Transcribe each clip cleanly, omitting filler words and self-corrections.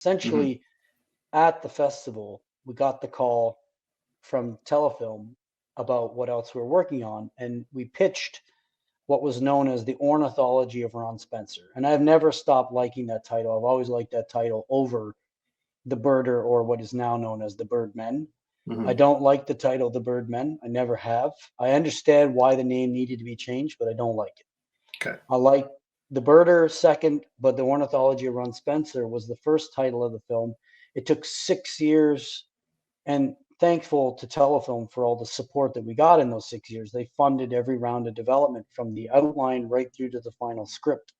Mm-hmm. Essentially, at the festival, we got the call from Telefilm about what else we're working on, and we pitched what was known as the ornithology of Ron Spencer. And I've never stopped liking that title. I've always liked that title over the Birder, or what is now known as the Birdmen. I Mm-hmm. don't like the title the Birdmen. I never have. I understand why the name needed to be changed, but I don't like it. Okay. I like the Birder second, but the ornithology of Ron Spencer was the first title of the film. It took 6 years, and thankful to Telefilm for all the support that we got in those 6 years. They funded every round of development from the outline right through to the final script.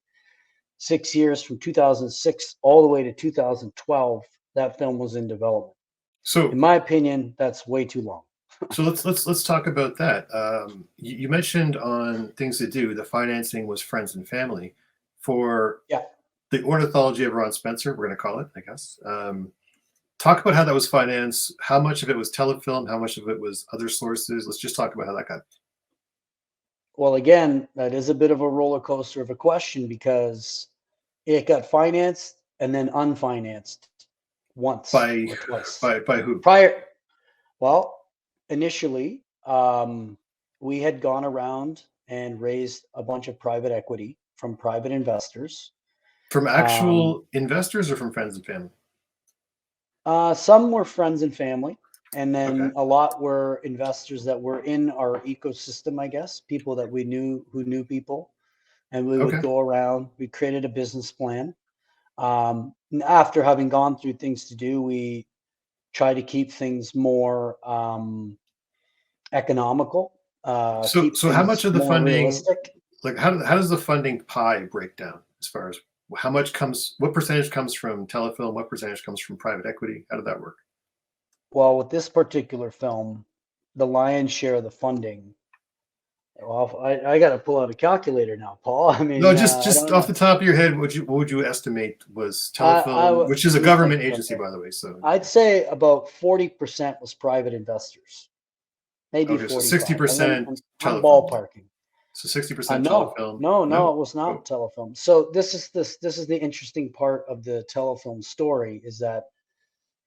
6 years from 2006 all the way to 2012, that film was in development. So In my opinion, that's way too long. so let's talk about that. You mentioned on things to do, the financing was friends and family for Yeah. the ornithology of Ron Spencer. We're going to call it, I guess. Talk about how that was financed. How much of it was Telefilm? How much of it was other sources? Let's just talk about how that got. Well, again, that is a bit of a roller coaster of a question because it got financed and then unfinanced once by or twice. by who? Prior, well, initially, we had gone around and raised a bunch of private equity from private investors. From Um, actual investors or from friends and family? some were friends and family, and Okay. then a lot were investors that were in our ecosystem, I guess, people that we knew who knew people. And we would Okay. go around, we created a business plan. After having gone through things to do, we try to keep things more economical, So keep so how much things of the more funding, realistic. like how does the funding pie break down as far as how much comes, what percentage comes from Telefilm, what percentage comes from private equity? How did that work? Well, with this particular film, the lion's share of the funding. Well, I got to pull out a calculator now, Paul. I No, mean, I just don't off know. the top of your head, what would you estimate was Telefilm, which is a Let me think government about agency, that. by the way. So I'd say about 40% was private investors, maybe okay, so sixty 45. percent I'm Telefilm. ballparking. So 60% No, Telefilm. no, no, No. it was Oh, not Telefilm. So this is the interesting part of the Telefilm story is that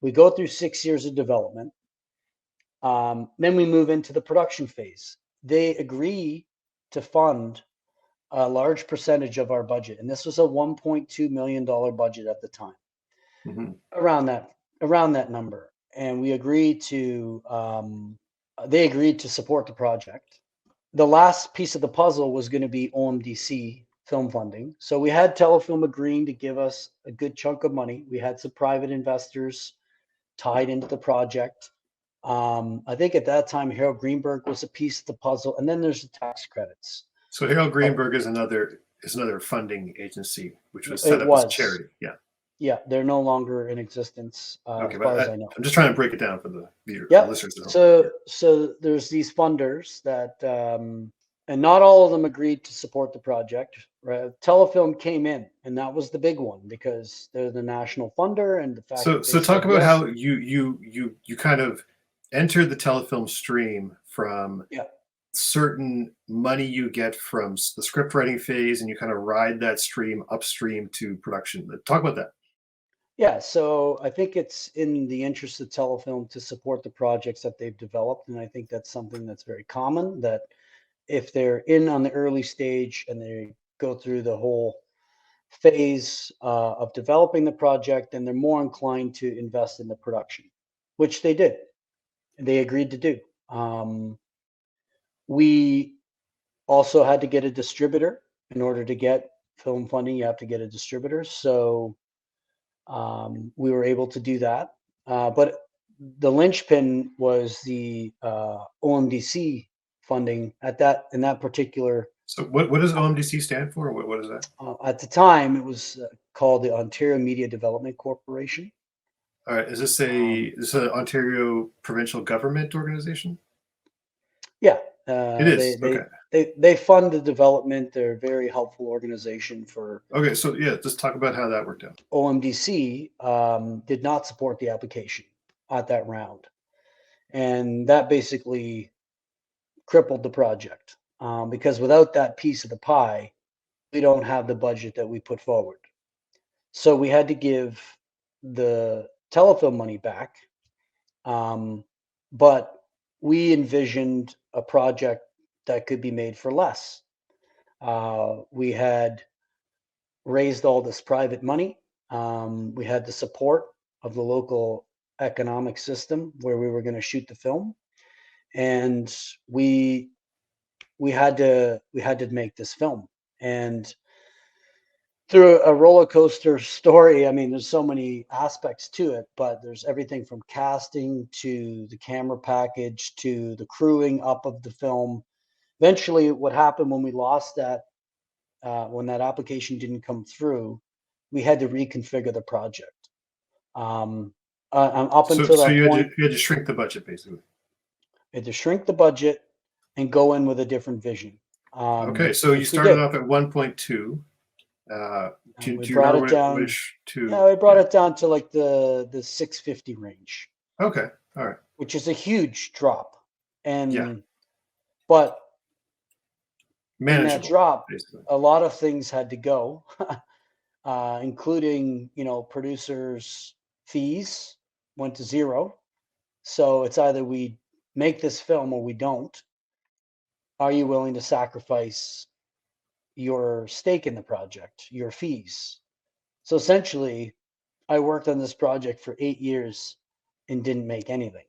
we go through 6 years of development. Then we move into the production phase. They agree to fund a large percentage of our budget, and this was a $1.2 million budget at the time, mhm. around that around that number. And we agreed to they agreed to support the project. The last piece of the puzzle was going to be OMDC film funding. So we had Telefilm agreeing to give us a good chunk of money. We had some private investors tied into the project. I think at that time, Harold Greenberg was a piece of the puzzle, and then there's the tax credits. So Harold But Greenberg is another funding agency which was set it up as a was, charity. Yeah. yeah, they're no longer in existence, Okay, as but far as I know. I'm just trying to break it down for the viewer, for the Yep. listeners at home. Yeah. So there's these funders that, and not all of them agreed to support the project. Right? Telefilm came in, and that was the big one because they're the national funder, and the fact So that they so talk said about yes. how you kind of entered the Telefilm stream from Yeah. certain money you get from the script writing phase, and you kind of ride that stream upstream to production. Talk about that. Yeah, so I think it's in the interest of Telefilm to support the projects that they've developed, and I think that's something that's very common. That if they're in on the early stage and they go through the whole phase of developing the project, then they're more inclined to invest in the production, which they did. They agreed to do. We also had to get a distributor in order to get film funding. You have to get a distributor, so we were able to do that. But the linchpin was the OMDC funding at that in that particular. So what does OMDC stand for? What is that? At the time, it was called the Ontario Media Development Corporation. All right, Um, is this an Ontario provincial government organization? yeah, It uh, they is. Okay. they they fund the development. They're a very helpful organization for Okay, so yeah, just talk about how that worked out. OMDC. Did not support the application at that round, and that basically crippled the project because without that piece of the pie, we don't have the budget that we put forward. So we had to give the Telefilm money back, but we envisioned a project that could be made for less. We had raised all this private money. We had the support of the local economic system where we were going to shoot the film, and we had to make this film. And through a roller coaster story, I mean, there's so many aspects to it, but there's everything from casting to the camera package to the crewing up of the film. Eventually, what happened when we lost that, when that application didn't come through, we had to reconfigure the project. Up So, until so that point, you had to shrink the budget, basically. we had to shrink the budget and go in with a different vision. Okay, so you Which we started did. off at 1.2. Do We you brought remember it what down. it was to? Yeah, we brought it down to like the 650 range, Okay, all right. which is a huge drop. Yeah, And but in that manageable, drop, basically. a lot of things had to go, including producers' fees went to zero. So it's either we make this film or we don't. Are you willing to sacrifice your stake in the project, your fees? So essentially, I worked on this project for 8 years and didn't make anything.